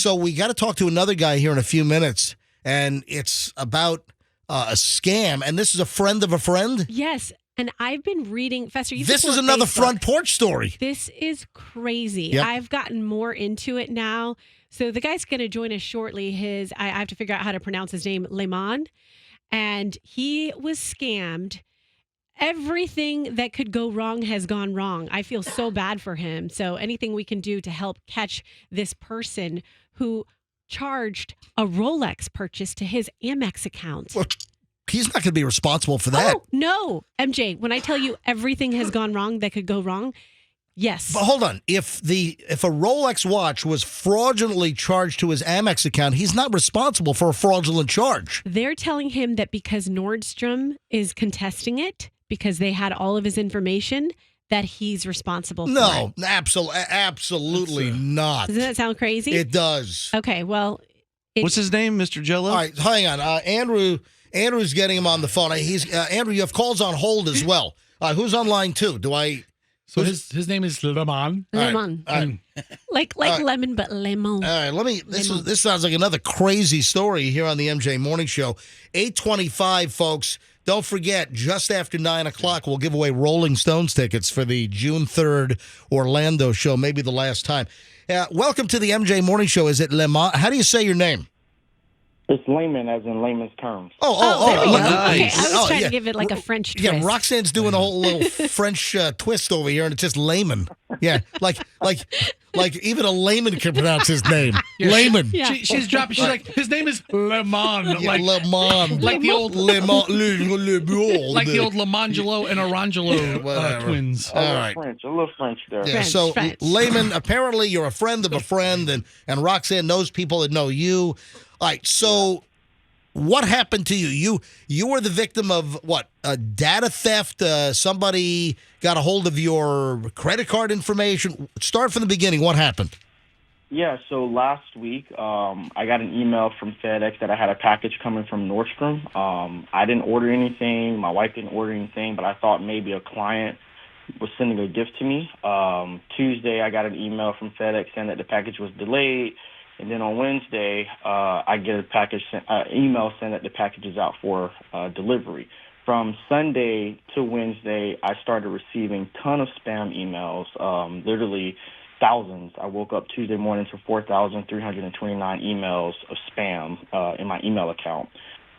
So we got to talk to another guy here in a few minutes, and it's about a scam, and this is a friend of a friend? Yes, and I've been reading, Fester, this is another Facebook. front porch story. This is crazy. Yep. I've gotten more into it now. So the guy's going to join us shortly. I have to figure out how to pronounce his name, Lemon, and he was scammed. Everything that could go wrong has gone wrong. I feel so bad for him. So anything we can do to help catch this person who charged a Rolex purchase to his Amex account. Well, he's not going to be responsible for that. Oh, no. MJ, when I tell you everything has gone wrong that could go wrong, yes. But hold on. If a Rolex watch was fraudulently charged to his Amex account, he's not responsible for a fraudulent charge. They're telling him that because Nordstrom is contesting it, because they had all of his information, that he's responsible for it. No, absolutely not. Doesn't that sound crazy? It does. Okay, well. What's his name, Mr. Jello? All right, hang on. Andrew's getting him on the phone. Andrew, you have calls on hold as well. Who's on line two? So his name is Lemon. Lemon. All right. Like lemon, but lemon. All right, this sounds like another crazy story here on the MJ Morning Show. 8:25, folks. Don't forget, just after 9 o'clock, we'll give away Rolling Stones tickets for the June 3rd Orlando show, maybe the last time. Welcome to the MJ Morning Show. Is it Lemon? How do you say your name? It's layman, as in layman's terms. There we go. nice. Okay, I was trying yeah. to give it like a French twist. Yeah, Roxanne's doing a whole little French twist over here, and it's just layman. Yeah, like even a layman can pronounce his name. Layman. Yeah. She's dropping. She's like, his name is Lemon. Yeah, Lemon. Like the old Lemon. like the old Lemangelo and Orangelo twins. All right. A little French there. Yeah, so French. Layman, apparently you're a friend of a friend, and Roxanne knows people that know you. All right, so what happened to you? You were the victim of what? Data theft? Somebody got a hold of your credit card information? Start from the beginning. What happened? Yeah, so last week I got an email from FedEx that I had a package coming from Nordstrom. I didn't order anything. My wife didn't order anything, but I thought maybe a client was sending a gift to me. Tuesday I got an email from FedEx saying that the package was delayed. And then on Wednesday, I get a email saying that the package is out for delivery. From Sunday to Wednesday, I started receiving a ton of spam emails, literally thousands. I woke up Tuesday morning to 4,329 emails of spam in my email account.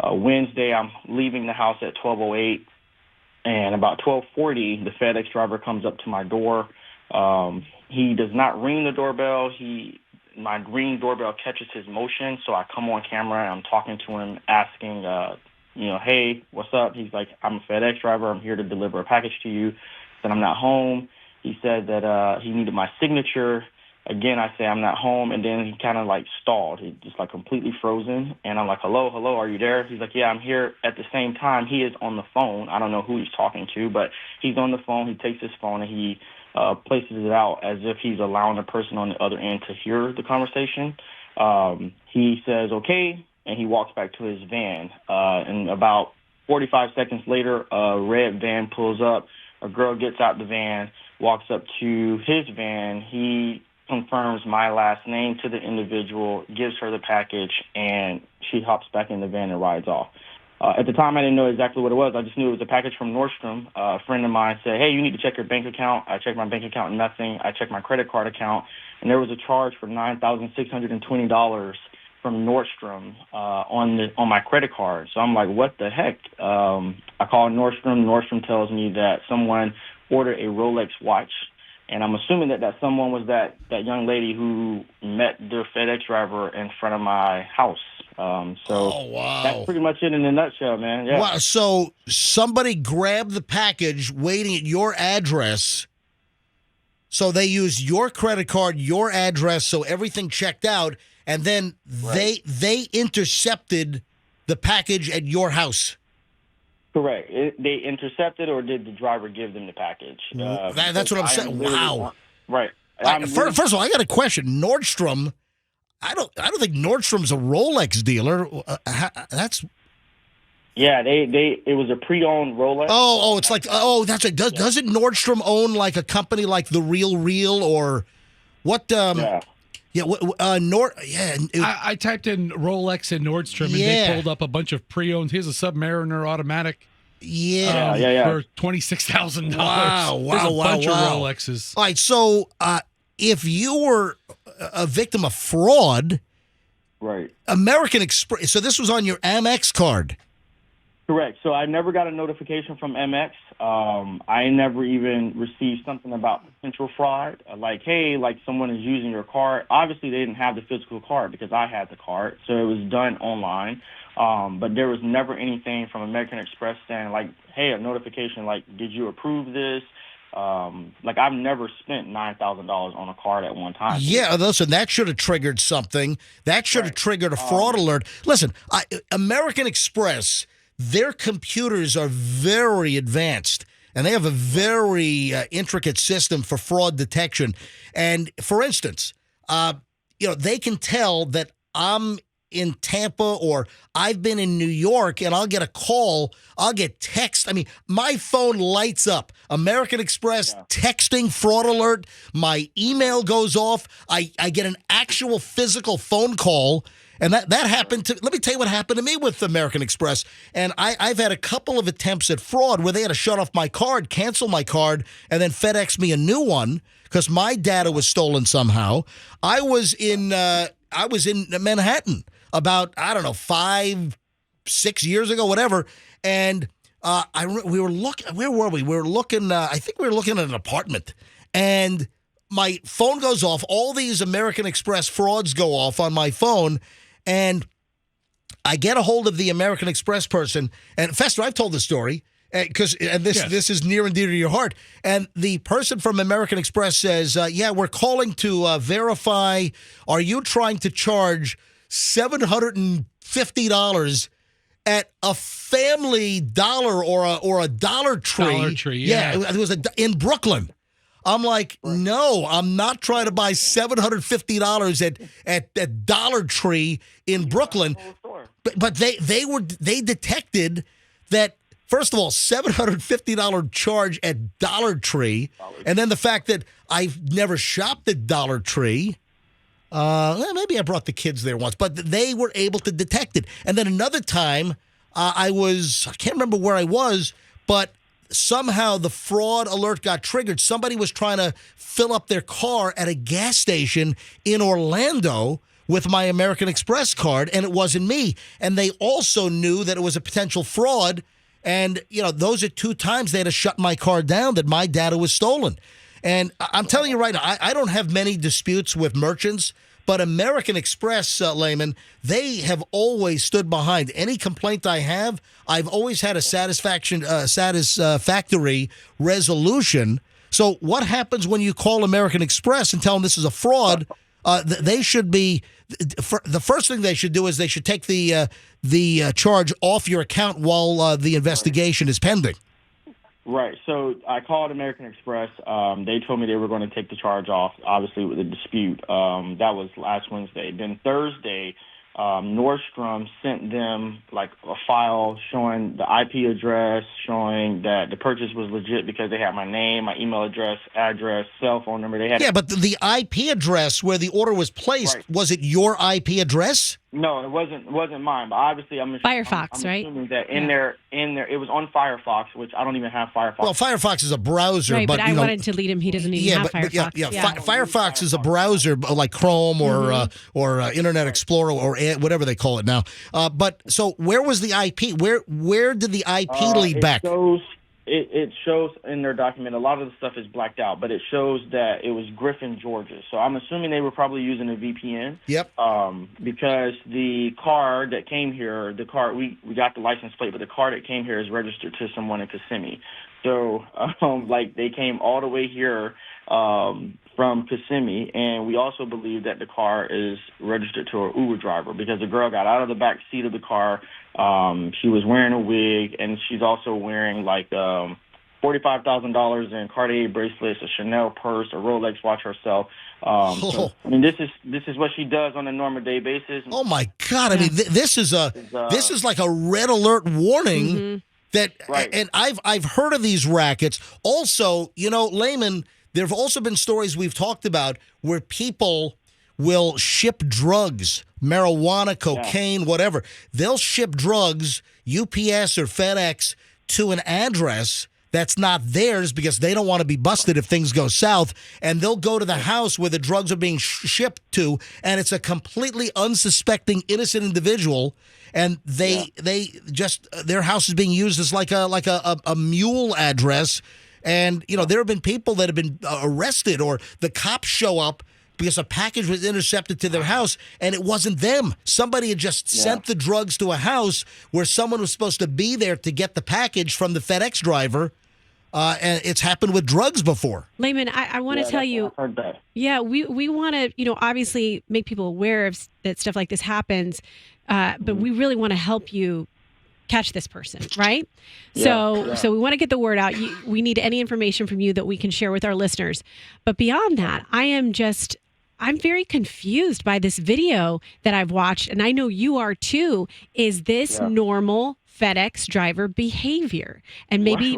Wednesday, I'm leaving the house at 12:08, and about 12:40, the FedEx driver comes up to my door. He does not ring the doorbell. My ring doorbell catches his motion, so I come on camera and I'm talking to him, asking, hey, what's up? He's like, I'm a FedEx driver. I'm here to deliver a package to you. Said I'm not home. He said that he needed my signature. Again, I say I'm not home, and then he kind of like stalled. He just like completely frozen, and I'm like, hello, are you there? He's like, yeah, I'm here. At the same time, he is on the phone. I don't know who he's talking to, but he's on the phone. He takes his phone and he places it out as if he's allowing the person on the other end to hear the conversation. He says, okay, and he walks back to his van. And about 45 seconds later, a red van pulls up. A girl gets out the van, walks up to his van. He confirms my last name to the individual, gives her the package, and she hops back in the van and rides off. At the time, I didn't know exactly what it was. I just knew it was a package from Nordstrom. A friend of mine said, hey, you need to check your bank account. I checked my bank account, nothing. I checked my credit card account, and there was a charge for $9,620 from Nordstrom on my credit card. So I'm like, what the heck? I call Nordstrom. Nordstrom tells me that someone ordered a Rolex watch. And I'm assuming that someone was that young lady who met the FedEx driver in front of my house. Oh, wow. That's pretty much it in a nutshell, man. Yeah. Wow. So somebody grabbed the package waiting at your address. So they used your credit card, your address, so everything checked out. And then they intercepted the package at your house. Correct. They intercepted, or did the driver give them the package? That's what I'm saying. Wow. Right. First of all, I got a question. Nordstrom. I don't think Nordstrom's a Rolex dealer. Yeah, it was a pre-owned Rolex. Oh, it's like that's it. Doesn't Nordstrom own like a company like The Real or what? Yeah. Yeah, I typed in Rolex and Nordstrom, and they pulled up a bunch of pre-owned. Here's a Submariner automatic. For $26,000. Wow. There's a bunch of Rolexes. All right, so if you were a victim of fraud, right? American Express. So this was on your Amex card. Correct. So I never got a notification from MX. I never even received something about potential fraud, like, hey, like someone is using your card. Obviously, they didn't have the physical card because I had the card, so it was done online. But there was never anything from American Express saying, like, hey, a notification, like, did you approve this? Like, I've never spent $9,000 on a card at one time. Yeah, listen, that should have triggered something. That should have triggered a fraud alert. Listen, American Express, their computers are very advanced, and they have a very intricate system for fraud detection. And, for instance, they can tell that I'm in Tampa or I've been in New York, and I'll get a call, I'll get text. I mean, my phone lights up. American Express texting fraud alert. My email goes off. I get an actual physical phone call. And that happened to, let me tell you what happened to me with American Express. And I've had a couple of attempts at fraud where they had to shut off my card, cancel my card, and then FedEx me a new one because my data was stolen somehow. I was in Manhattan about, I don't know, 5-6 years ago, whatever. And we were looking, where were we? We were looking, I think we were looking at an apartment. And my phone goes off. All these American Express frauds go off on my phone. And I get a hold of the American Express person. And Fester, I've told the story because this is near and dear to your heart. And the person from American Express says, we're calling to verify, are you trying to charge $750 at a Family Dollar or a Dollar Tree? Dollar Tree, yeah. It was in Brooklyn. I'm like, no, I'm not trying to buy $750 at Dollar Tree in Brooklyn. But they detected that, first of all, $750 charge at Dollar Tree, and then the fact that I've never shopped at Dollar Tree. Maybe I brought the kids there once, but they were able to detect it. And then another time, I can't remember where I was, but somehow the fraud alert got triggered. Somebody was trying to fill up their car at a gas station in Orlando with my American Express card, and it wasn't me. And they also knew that it was a potential fraud. And, those are 2 times they had to shut my card down, that my data was stolen. And I'm telling you right now, I don't have many disputes with merchants, but American Express, Layman, they have always stood behind any complaint I have. I've always had a satisfactory resolution. So what happens when you call American Express and tell them this is a fraud? They should be, the first thing they should do is they should take the charge off your account while the investigation is pending. Right. So I called American Express. They told me they were going to take the charge off, obviously, with the dispute. That was last Wednesday. Then Thursday, Nordstrom sent them like a file showing the IP address, showing that the purchase was legit because they had my name, my email address, cell phone number. They had but the IP address where the order was placed, was it your IP address? No, it wasn't mine. But obviously, Firefox, I'm right? assuming that in there, it was on Firefox, which I don't even have Firefox. Well, Firefox is a browser, right, but I wanted to lead him. He doesn't even have Firefox. Firefox is a browser like Chrome or Internet Explorer or whatever they call it now. But so where was the IP? Where did the IP lead back? It shows in their document, a lot of the stuff is blacked out, but it shows that it was Griffin, Georgia. So I'm assuming they were probably using a VPN. Yep. Because the car that came here, we got the license plate, but the car that came here is registered to someone in Kissimmee. So, they came all the way here from Kissimmee, and we also believe that the car is registered to an Uber driver because the girl got out of the back seat of the car. She was wearing a wig, and she's also wearing $45,000 in Cartier bracelets, a Chanel purse, a Rolex watch herself. So, I mean, this is what she does on a normal day basis. Oh my God! I mean, this is like a red alert warning. Mm-hmm. And I've heard of these rackets. Also, Layman, there have also been stories we've talked about where people will ship drugs, marijuana, cocaine, whatever. They'll ship drugs, UPS or FedEx, to an address that's not theirs because they don't want to be busted if things go south. And they'll go to the house where the drugs are being shipped to, and it's a completely unsuspecting, innocent individual. And they just, their house is being used as like a mule address. And, you know, there have been people that have been arrested, or the cops show up because a package was intercepted to their house and it wasn't them. Somebody had just sent the drugs to a house where someone was supposed to be there to get the package from the FedEx driver. And it's happened with drugs before. Layman, I want to tell you, we want to, you know, obviously make people aware of that stuff like this happens, but we really want to help you catch this person, right? So we want to get the word out. We need any information from you that we can share with our listeners. But beyond that, I'm very confused by this video that I've watched, and I know you are too. Is this normal FedEx driver behavior? And maybe,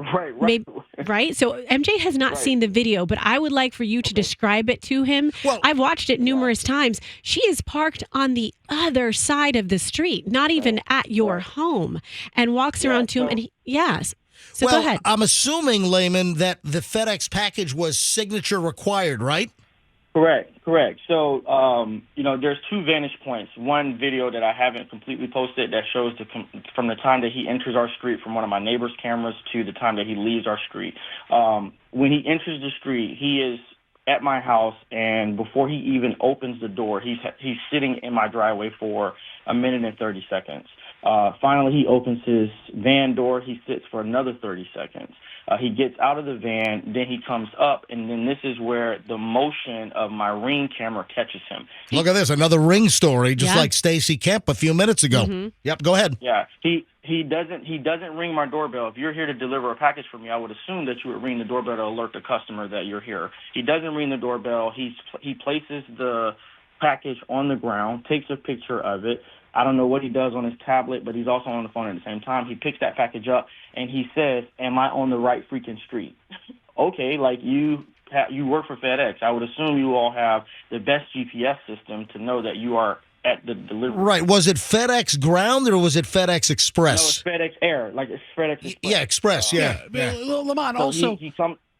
right? So MJ has not seen the video, but I would like for you to describe it to him. Well, I've watched it numerous times. She is parked on the other side of the street, not even at your home, and walks around to him. And so go ahead. I'm assuming, Layman, that the FedEx package was signature required, right? Correct. So, you know, there's two vantage points. One video that I haven't completely posted that shows from the time that he enters our street from one of my neighbor's cameras to the time that he leaves our street. When he enters the street, he is at my house, and before he even opens the door, he's sitting in my driveway for a minute and 30 seconds. Finally, he opens his van door. He sits for another 30 seconds. He gets out of the van, then he comes up, and then this is where the motion of my Ring camera catches him. Look at this, another Ring story, just like Stacy Kemp a few minutes ago. Mm-hmm. Yep, go ahead. Yeah, he doesn't ring my doorbell. If you're here to deliver a package for me, I would assume that you would ring the doorbell to alert the customer that you're here. He doesn't ring the doorbell. He places the package on the ground, takes a picture of it. I don't know what he does on his tablet, but he's also on the phone at the same time. He picks that package up, and he says, "Am I on the right freaking street?" Okay, like you work for FedEx. I would assume you all have the best GPS system to know that you are at the delivery. Right. Was it FedEx Ground or was it FedEx Express? No, it's FedEx Air. Like it's FedEx Express. Yeah, Express, Lamont, also...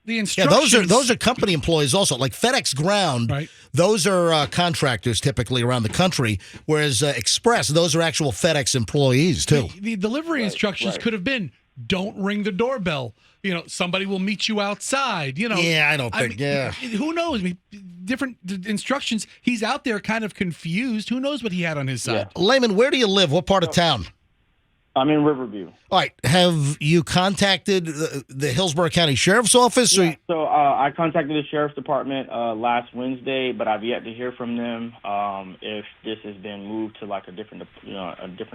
The instructions. Those are company employees also. Like FedEx Ground, those are contractors typically around the country, whereas Express, those are actual FedEx employees too. The delivery instructions could have been, don't ring the doorbell. You know, somebody will meet you outside. You know. Yeah, I don't think. Who knows? I mean, different instructions. He's out there kind of confused. Who knows what he had on his side? Layman, where do you live? What part of town? I'm in Riverview. All right. Have you contacted the Hillsborough County Sheriff's Office? Yeah, so I contacted the Sheriff's Department last Wednesday, but I've yet to hear from them if this has been moved to like a different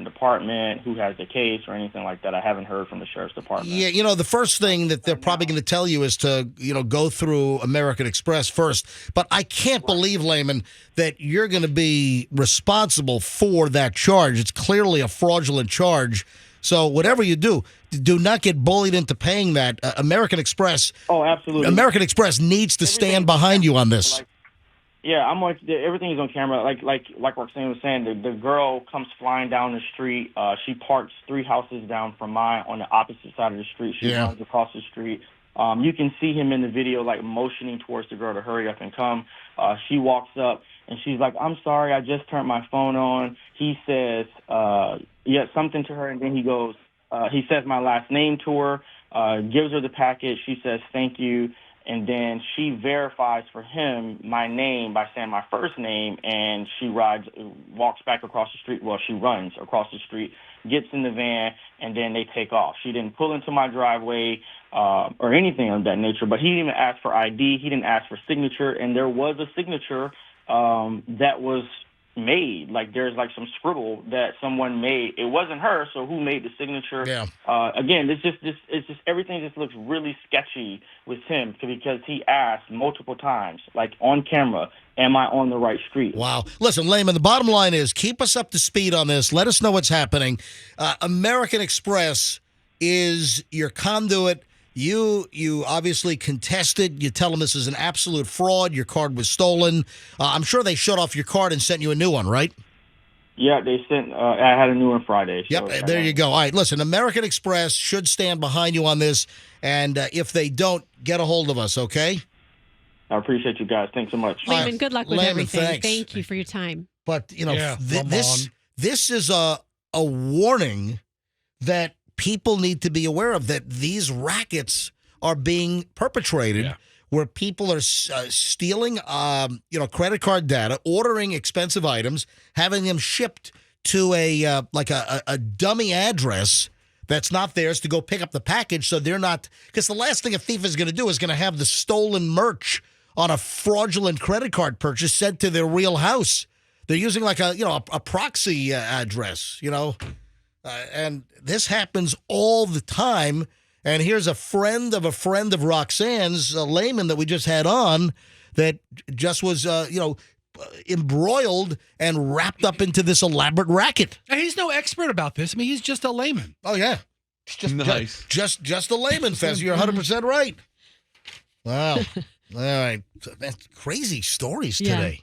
department, who has the case or anything like that. I haven't heard from the Sheriff's Department. Yeah, you know, the first thing that they're probably going to tell you is to, go through American Express first. But I can't believe, Layman, that you're going to be responsible for that charge. It's clearly a fraudulent charge. So whatever you do not get bullied into paying that. American Express. Oh, absolutely. American Express needs to stand behind you on this. I'm like, everything is on camera. Like Roxanne was saying, the girl comes flying down the street. She parks 3 houses down from mine on the opposite side of the street. She runs across the street. You can see him in the video, like motioning towards the girl to hurry up and come. She walks up and she's like, "I'm sorry, I just turned my phone on." He says, something to her, and then he goes, he says my last name to her, gives her the package. She says, "Thank you." And then she verifies for him my name by saying my first name, and she walks back across the street. Well, she runs across the street, gets in the van, and then they take off. She didn't pull into my driveway or anything of that nature, but he didn't even ask for ID. He didn't ask for signature, and there was a signature that was made. Like there's like some scribble that someone made. It wasn't her, so who made the signature? Again, it's just everything just looks really sketchy with him because he asked multiple times, like on camera, "Am I on the right street?" Wow. Listen, Layman, the bottom line is keep us up to speed on this. Let us know what's happening. American Express is your conduit You obviously contested. You tell them this is an absolute fraud. Your card was stolen. I'm sure they shut off your card and sent you a new one, right? Yeah, they sent. I had a new one Friday. Yep, there you go. All right, listen, American Express should stand behind you on this, and if they don't, get a hold of us, okay? I appreciate you guys. Thanks so much. Lehman, good luck with everything. Thanks. Thank you for your time. But, this is a warning that people need to be aware of, that these rackets are being perpetrated where people are stealing, credit card data, ordering expensive items, having them shipped to a dummy address that's not theirs to go pick up the package. So they're not, because the last thing a thief is going to do is going to have the stolen merch on a fraudulent credit card purchase sent to their real house. They're using like a proxy address, and this happens all the time. And here's a friend of Roxanne's, a layman that we just had on, that just was, embroiled and wrapped up into this elaborate racket. And he's no expert about this. I mean, he's just a layman. Oh yeah, Nice. just a layman, Fez. You're 100% right. Wow. All right, that's crazy stories today.